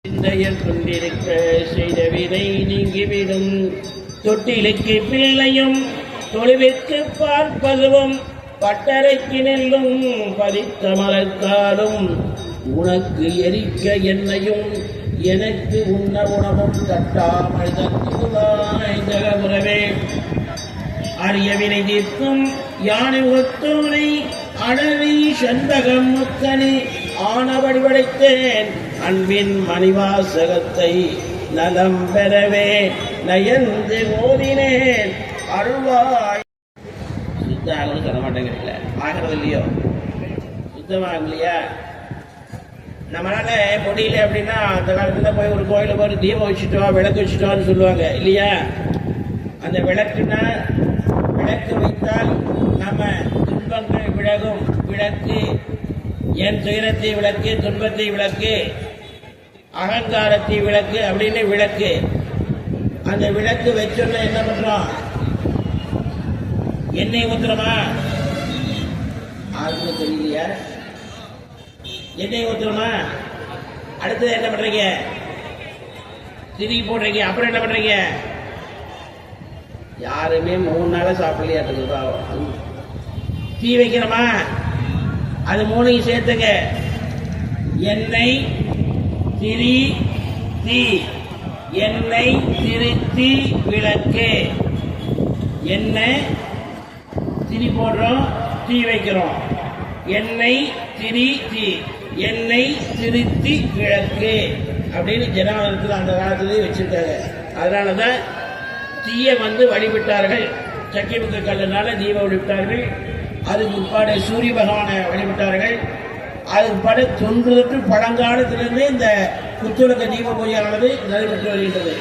சிந்தையில் கொண்டிருக்க செய்த வினை நீங்கிவிடும். தொட்டிலுக்கு பிள்ளையும் தொழுவிற்கு பார்ப்பதுவும் பட்டறைக்கு நெல்லும் பறித்த மலர்காலும் உனக்கு எரிக்க என்னையும் எனக்கு உண்ண உணவும் தட்டாமல் தத்துவாய் தகவுறவே. அரியவினை தீர்க்கும் யானை ஒத்தோனை அடவி செண்பகம் முக்கனி ஆனவடி படைத்தேன் அன்பின் மணிவாசகத்தை நலம் பெறவே நயந்து ஓதினேன் அருள்வாய். சுத்தமாக சொல்ல மாட்டேங்கிறீங்களா? ஆகிறது இல்லையோ? சுத்தமாக இல்லையா? நம்மளால முடியல அப்படின்னா அந்த காலத்துல போய் ஒரு கோயிலுக்கு ஒரு தீபம் வச்சுட்டோம் விளக்கு வச்சுட்டோம்னு சொல்லுவாங்க இல்லையா? அந்த விளக்குன்னா விளக்கு வைத்தால் நம்ம துன்பங்கள் விலகும். விளக்கு என் துயரத்தை விளக்கு, துன்பத்தை விளக்கு, அகங்காரத்தை விளக்கு அப்படின்னு விளக்கு. அந்த விளக்கு வச்சோன்னா என்ன பண்றோம்? எண்ணெய் ஊத்துறோமா? ஆளுக்கு தெரியலையா? எண்ணெய் ஊத்துறோமா? அடுத்தது என்ன பண்றீங்க? திரி போடுறீங்க. அப்புறம் என்ன பண்றீங்க? யாருமே 3 நாளா சாப்பிடலையா? தீ வைக்கிறோமா? அது 3ஐயும் சேர்த்துங்க. எண்ணெய், திரி, தீ. எண்ணெய், திருத்தி, விளக்கு. எண்ணெய், திரி போடுறோம், தீ வைக்கிறோம். எண்ணெய், திரி, தீ. எண்ணெய், திருத்தி, விளக்கு அப்படின்னு ஜனாதனத்தில் அந்த காலத்திலேயே வச்சிருக்காங்க. அதனாலதான் தீய வழிபட்டார்கள். சக்கிமுக கல்லுனால தீபம் வழிபட்டார்கள். அதுக்கு பிற்பாடு சூரிய பகவானை வழிபட்டார்கள். அதுக்கு பிற்பாடு தொன்று பழங்காலத்திலிருந்து இந்த புத்துலக தீப பூஜையானது நடைபெற்று வருகின்றது.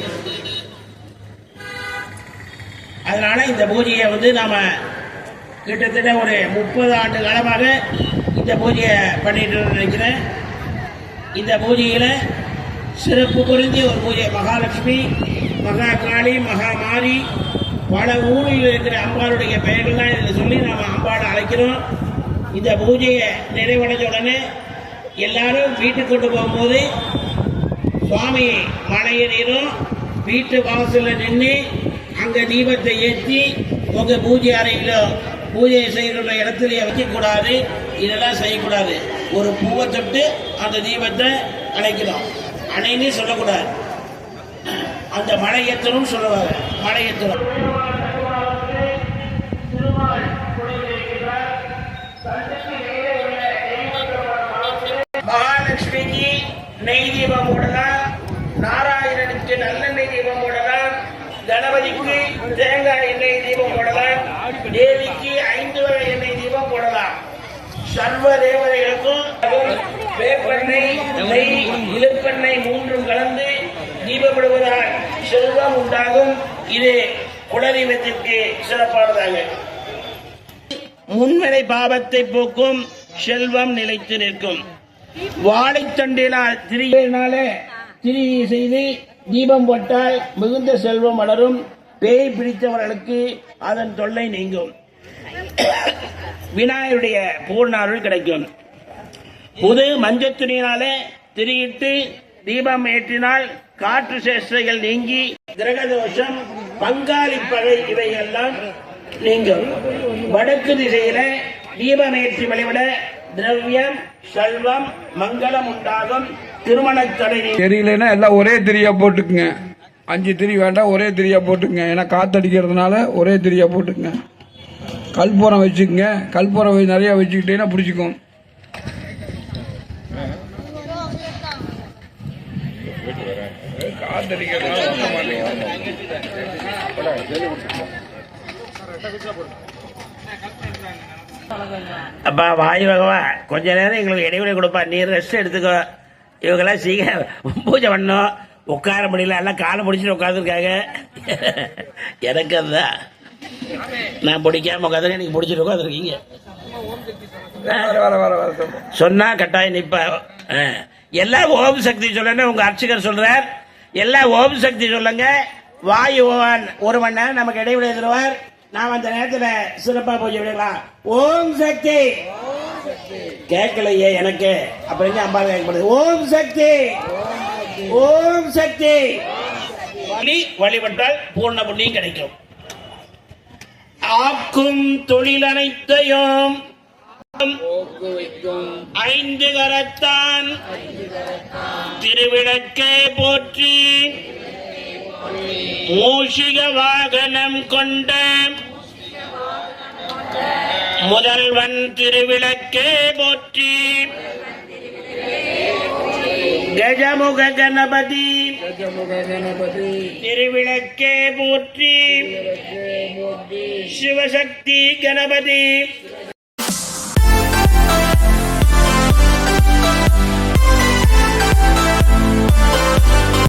அதனால இந்த பூஜையை நாம கிட்டத்தட்ட ஒரு 30 ஆண்டு காலமாக இந்த பூஜையை பண்ணிட்டு நினைக்கிறேன். இந்த பூஜையில சிறப்பு பொருந்திய ஒரு பூஜை. மகாலட்சுமி, மகா காளி, மகா மாரி, பல ஊரில் இருக்கிற அம்பாளுடைய பெயர்கள்லாம் இதில் சொல்லி நாம் அம்பாளை அழைக்கிறோம். இந்த பூஜையை நிறைவடைஞ்ச உடனே எல்லாரும் வீட்டுக்கு கொண்டு போகும்போது சுவாமி மலையேறும். வீட்டு வாசலில் நின்று அங்கே தீபத்தை ஏற்றி உங்க பூஜை அறையில் பூஜை செய்கிற இடத்துல வைக்கக்கூடாது. இதெல்லாம் செய்யக்கூடாது. ஒரு பூவை தொட்டு அந்த தீபத்தை அணைக்கணும். அணைன்னு சொல்லக்கூடாது. அந்த மலை ஏற்றணும் சொல்லுவாங்க. மலை ஏற்றணும். மகாலட்சுமிக்கு நெய் தீபம் போடலாம். நாராயணனுக்கு நல்லெண்ணெய் தீபம் போடலாம். கணபதிக்கு தேங்காய் எண்ணெய் தீபம் போடலாம். தேவிக்கு 5 வகை எண்ணெய் தீபம் போடலாம். சர்வ தேவதைகளுக்கும் வேப்பெண்ணெய், நெய், இழுப்பெண்ணெய் 3ம் கலந்து தீபப்படுவதால் செல்வம் உண்டாகும். இது குலதெய்வத்திற்கு சிறப்பானதாக. முன்வினை பாவத்தை போக்கும், செல்வம் நிலைத்து நிற்கும். வாழைத்தண்டினால் திரியினாலே திரி செய்து தீபம் போட்டால் மிகுந்த செல்வம் வளரும். பேய் பிடித்தவர்களுக்கு அதன் தொல்லை நீங்கும். விநாயகருடைய பூர்ணாருள் கிடைக்கும். புது மஞ்சள் துணியினாலே திரியிட்டு தீபம் ஏற்றினால் காற்று சேஷ்டைகள் நீங்கி கிரகதோஷம், பங்காளி பகை இவையெல்லாம் நீங்கும். வடக்கு திசையில தீபம் ஏற்றி வழிபட திரவியம், செல்வம், மங்களம் உண்டாகும். திருமண தடை தெரியலன்னா எல்லாம் ஒரே திரியா போட்டுக்குங்க. 5 திரி வேண்டாம், ஒரே திரியா போட்டுக்குங்க. ஏன்னா காத்தடிக்கிறதுனால ஒரே திரியா போட்டுக்குங்க. கல்பூரம் வச்சுக்கோங்க. கல்பூரம் நிறைய வச்சுக்கிட்டீங்கன்னா பிடிச்சிக்கும். அப்பா வாயு பகவா கொஞ்ச நேரம் எங்களுக்கு இடைவெளி கொடுப்பா. நீ ரெஸ்ட் எடுத்துக்கோ. இவங்கெல்லாம் சீக்கிரம் பூஜை பண்ணோம். உட்கார முடியல, எல்லாம் காலை பிடிச்சிட்டு உட்காந்துருக்காங்க. எனக்கு அதுதான் நான் பிடிக்காம உட்காந்து எனக்கு பிடிச்சிட்டு உட்காந்துருக்கீங்க. சொன்னா கட்டாயம் நிப்பா. எல்லாம் ஓம் சக்தி சொல்லணும். உங்க அர்ச்சகர் சொல்றார் எல்லாம் ஓம் சக்தி சொல்லுங்க. வாயு ஒரு மணி நேரம் நமக்கு இடைவெளி தருவார். நாம் அந்த நேரத்தில் சிறப்பா பூஜை விடலாம். ஓம் சக்தி. கேட்கலையே எனக்கு அப்புறம் அம்பாள் கேட்கப்படுது. ஓம் சக்தி ஓம் சக்தி வழிபட்டால் பூர்ண புண்ணியம் கிடைக்கும். ஆக்கும் தொழில் அனைத்தையும் ஐந்து கரத்தான் திருவிளக்கே போற்றி மூஷிக வாகனம் கொண்ட முதல்வன் திருவிளக்கே போற்றி கஜமுக கணபதி திருவிளக்கே போற்றி சிவசக்தி கணபதி